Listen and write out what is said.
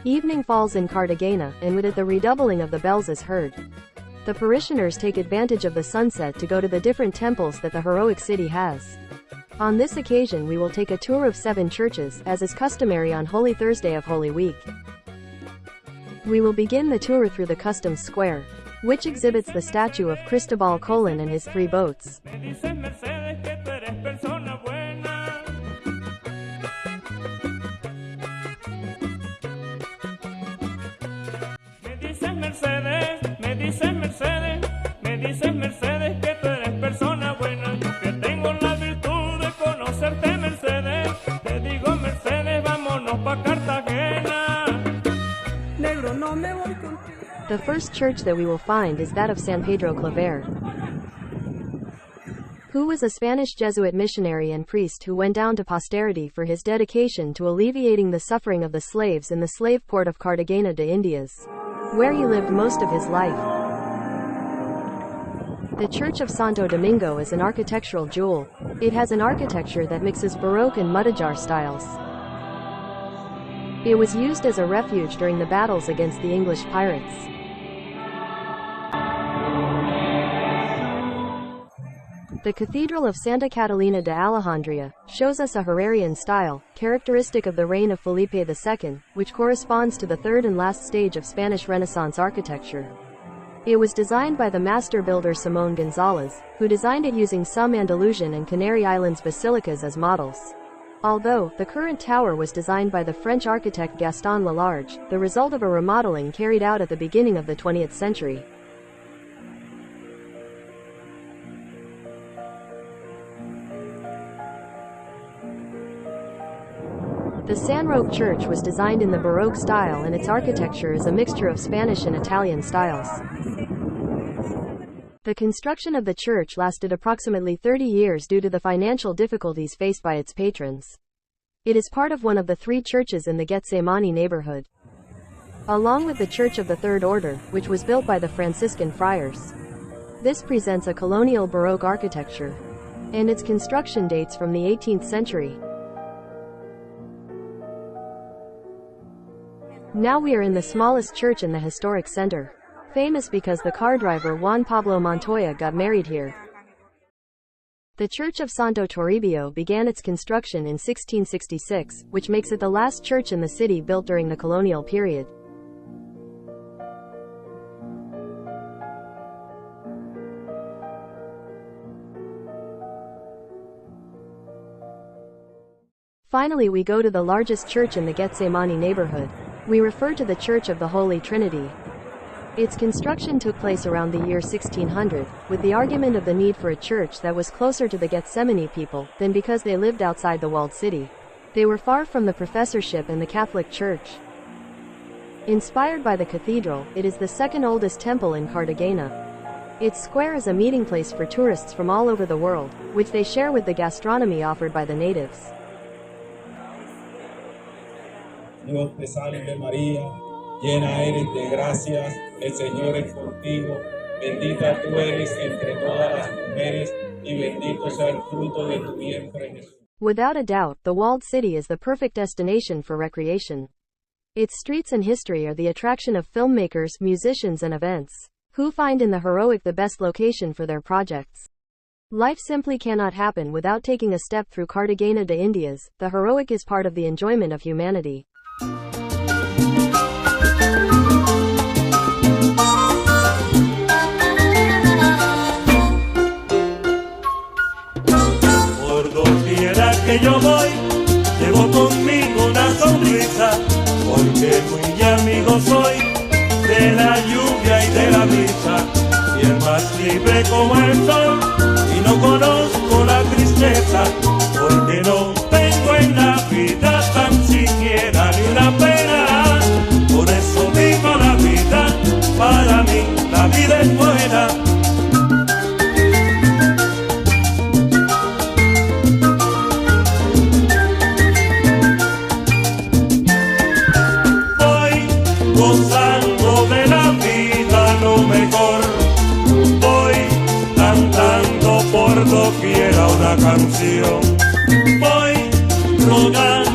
Evening falls in Cartagena, and with it the redoubling of the bells is heard. The parishioners take advantage of the sunset to go to the different temples that the heroic city has. On this occasion we will take a tour of 7 churches, as is customary on Holy Thursday of Holy Week. We will begin the tour through the Customs Square, which exhibits the statue of Cristobal Colon and his 3 boats. The first church that we will find is that of San Pedro Claver, who was a Spanish Jesuit missionary and priest who went down to posterity for his dedication to alleviating the suffering of the slaves in the slave port of Cartagena de Indias, where he lived most of his life. The Church of Santo Domingo is an architectural jewel. It has an architecture that mixes Baroque and mudéjar styles. It was used as a refuge during the battles against the English pirates. The Cathedral of Santa Catalina de Alejandría shows us a Herrerian style, characteristic of the reign of Felipe II, which corresponds to the third and last stage of Spanish Renaissance architecture. It was designed by the master builder Simón González, who designed it using some Andalusian and Canary Islands basilicas as models. Although the current tower was designed by the French architect Gaston Lelarge, the result of a remodeling carried out at the beginning of the 20th century. The San Roque Church was designed in the Baroque style, and its architecture is a mixture of Spanish and Italian styles. The construction of the church lasted approximately 30 years due to the financial difficulties faced by its patrons. It is part of one of the 3 churches in the Getsemani neighborhood, along with the Church of the Third Order, which was built by the Franciscan friars. This presents a colonial Baroque architecture, and its construction dates from the 18th century. Now we are in the smallest church in the historic center, famous because the car driver Juan Pablo Montoya got married here. The Church of Santo Toribio began its construction in 1666, which makes it the last church in the city built during the colonial period. Finally, we go to the largest church in the Getsemani neighborhood. We refer to the Church of the Holy Trinity. Its construction took place around the year 1600, with the argument of the need for a church that was closer to the Getsemani people than because they lived outside the walled city. They were far from the professorship and the Catholic Church. Inspired by the cathedral, it is the second oldest temple in Cartagena. Its square is a meeting place for tourists from all over the world, which they share with the gastronomy offered by the natives. Dios te salve María, llena eres de gracias, el Señor es contigo, bendita tú eres entre todas las mujeres, y bendito sea el fruto de tu vientre Jesús. Without a doubt, the walled city is the perfect destination for recreation. Its streets and history are the attraction of filmmakers, musicians and events, who find in the heroic the best location for their projects. Life simply cannot happen without taking a step through Cartagena de Indias. The heroic is part of the enjoyment of humanity. Por doquiera que yo voy, llevo conmigo una sonrisa, porque muy amigo soy de la lluvia y de la brisa, y el más libre como el sol, y no conozco la tristeza, porque no tengo en la vida tan siquiera ni una pena. Por eso vivo la vida, para mí la vida es buena. Voy gozando de la vida lo mejor, voy cantando por doquiera una canción, voy rogando